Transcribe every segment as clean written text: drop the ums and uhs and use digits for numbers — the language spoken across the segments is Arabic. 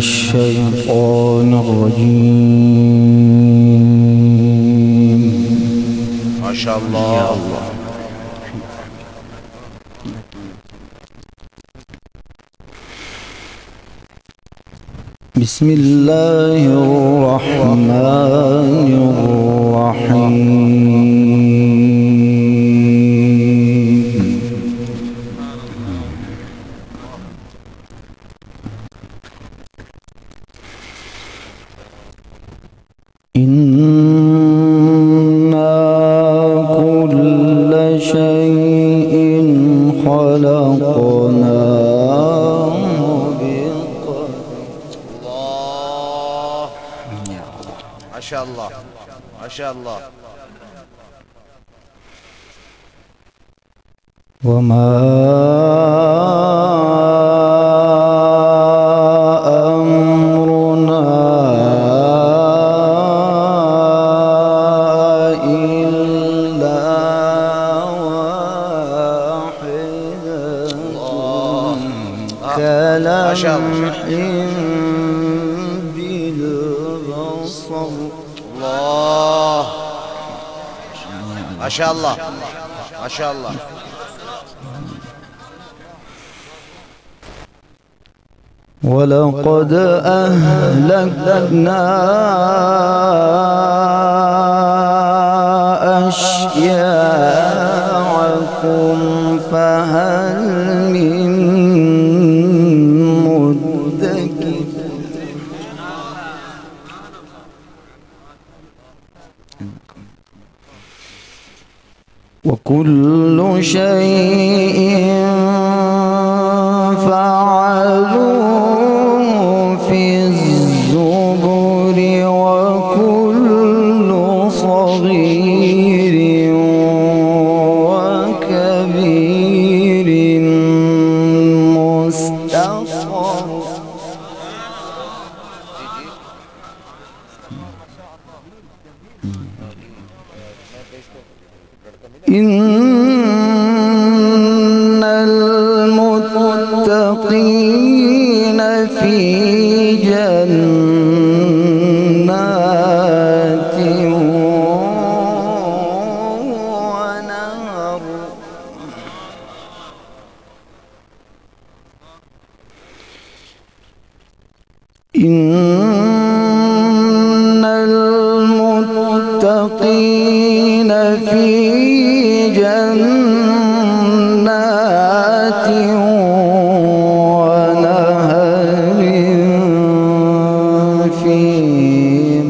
الشيطان الرجيم. ما شاء الله يا الله. بسم الله الرحمن الرحيم. إنا كل شيء خلقناه بقدر. الله ما شاء الله ما شاء الله. وما أمرنا إلا واحدة كلمح بالبصر. الله ما شاء الله ما شاء الله. ولقد أهلكنا أشياعكم فهل من مدكر. وكل شيء فعلوه في الزبر وكل صغير وكبير مستقر. إن المتقين في جنات ونهر. إن المتقين في جنات ونهر في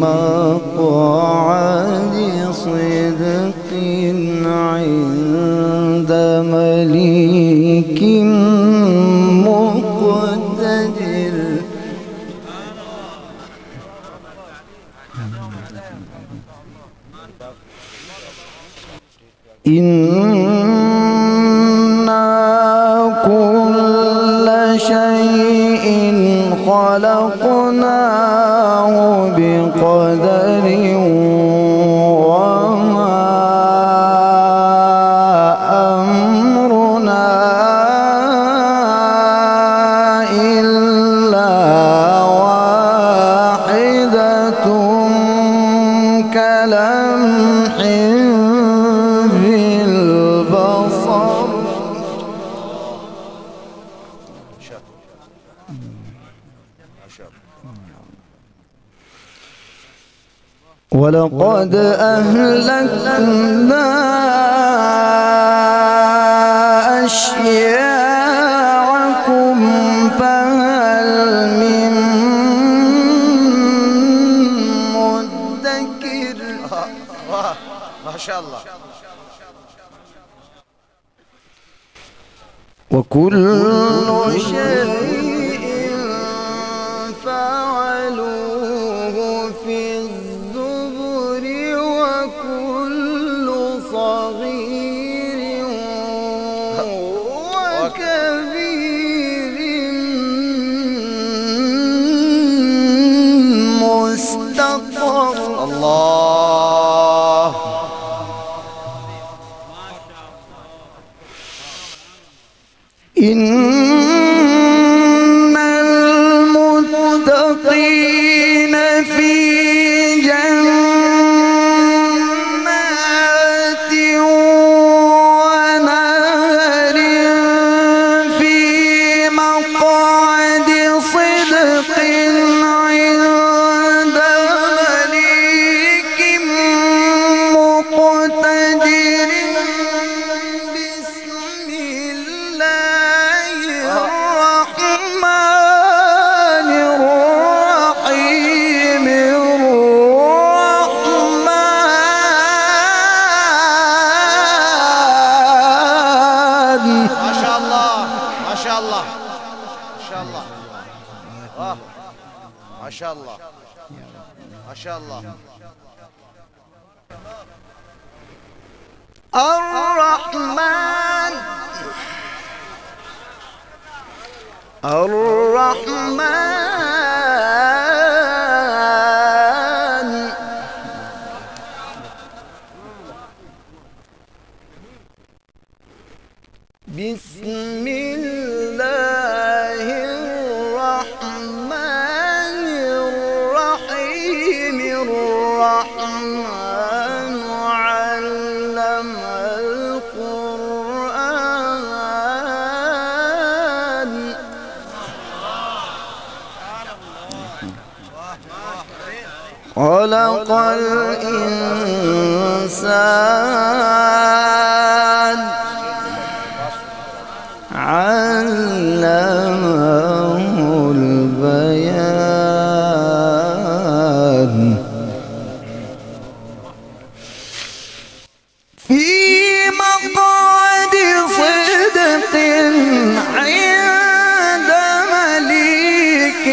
مقعد صدق عند مليك مقتدر. إنا كل شيء خلقناه بقدر وما أمرنا إلا واحدة كلمح بالبصر. ولقد أهلكنا أشياعكم فهل من مدكر. ما شاء الله. وكل شيء فعلوه في الزبر وكل صغير وكبير مستقر. الله إن المتقين ما شاء الله ما شاء الله. الرحمن الرحمن بسم الله الرحمن الرحيم. الرحمن علم القرآن خلق الإنسان علمه البيان في مقعد صدق عند مليك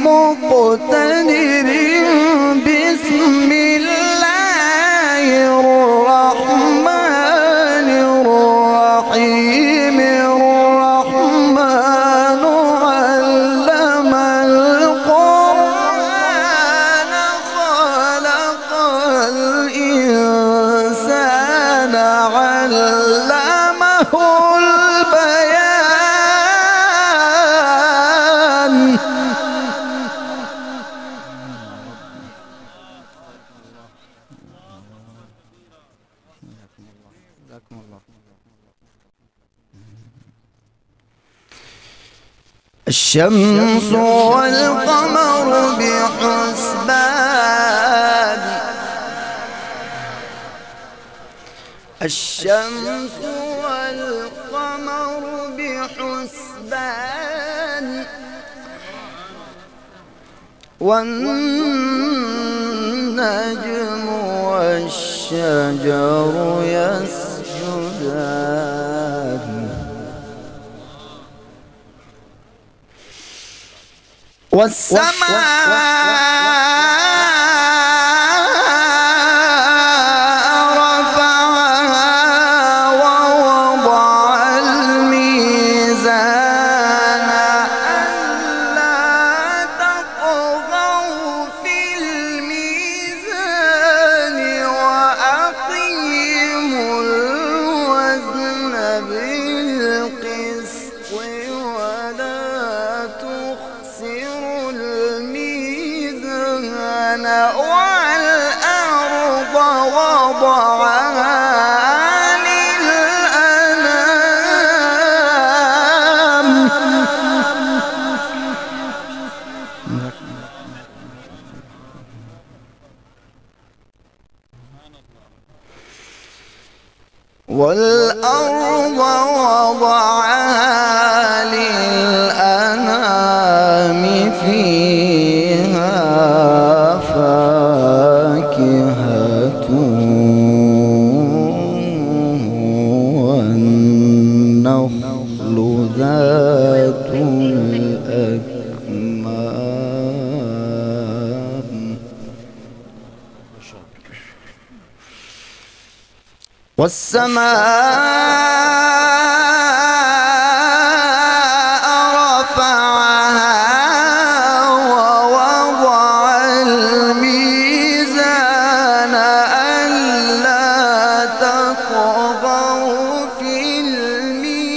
مقتدر. بسم الله الرحمن الرحيم. الرحمن علم القرآن خلق الإنسان علمه البيان. الشمس والقمر بحسبان. الشمس والقمر بحسبان والنجم والشجر يسجدان. والسماء رفعها ووضع الميزان ألا تطغوا في الميزان وأقيموا الوزن بالقسط ولا تخسروا الميزان. والأرض وضعها للأنام والأرض وضعها للأنام فيها فاكهة والنخل ذات الأكمام. والسماء رفعها ووضع الميزان ألا تطغوا في الميزان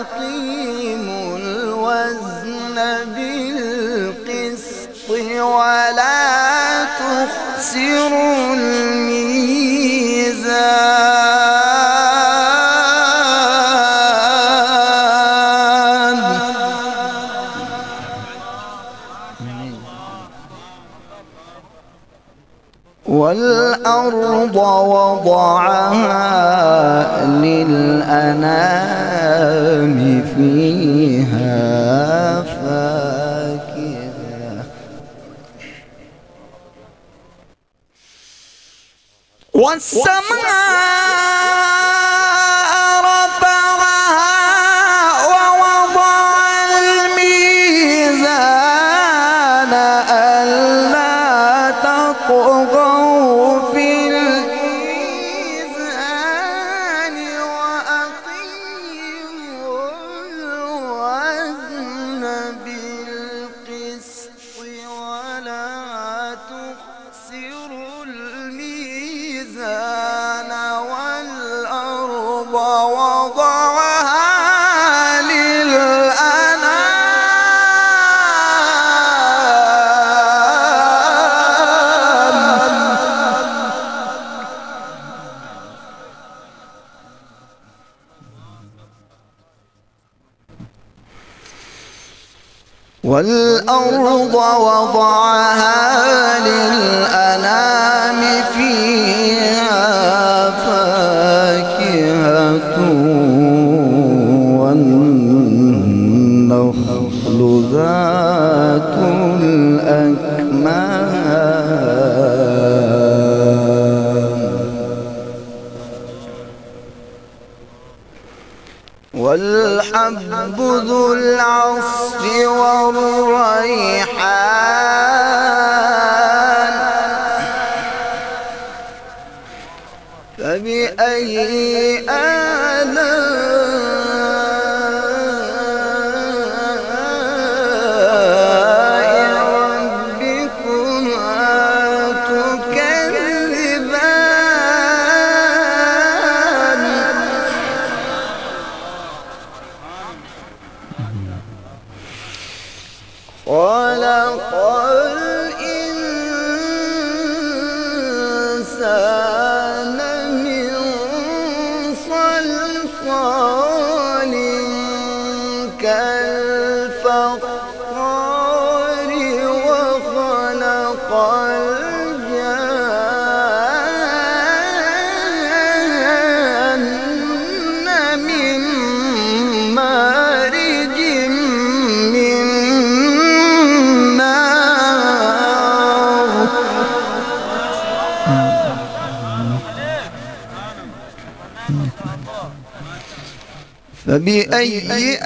وأقيموا الوزن بالقسط ولا تخسروا الميزان. والأرض وضعها للأنام فيها فاكهة والسماء رفعها والأرض وضعها للأنام فيها فاكهة والنخل ذات الأكمام والحب ذو العصف والريحان فبأي آلاء ربكما تكذبان خلق الإنسان من صلصال كالفخار وخلق الجان من مارج من فبأي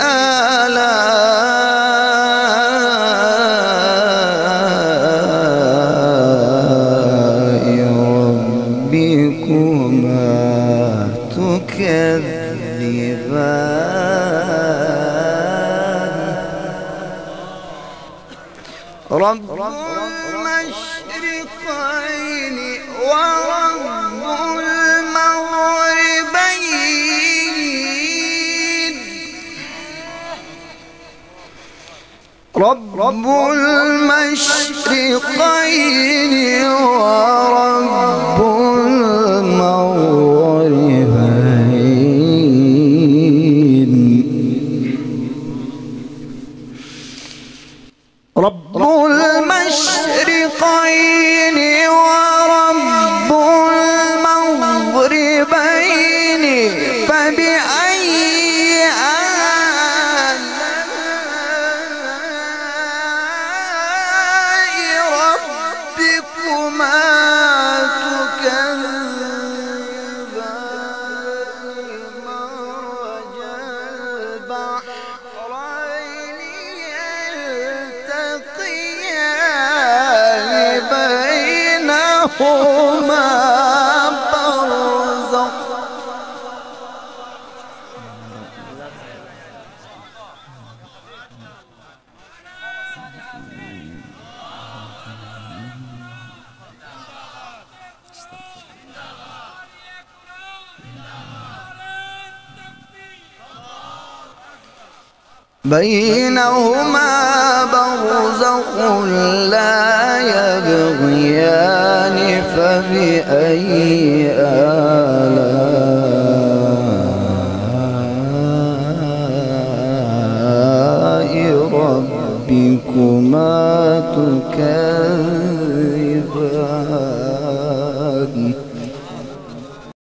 آلاء ربكما تكذبان رب المشرقين ورب المغربين رب المشرقين ورب المغربين رب المشرقين ورب المغربين فبأي آلاء ربكما تكذبان مرج البحرين يلتقيان بينهما برزخ بينهما برزخ لا يبغيان فبأي آلاء ربكما تكذبان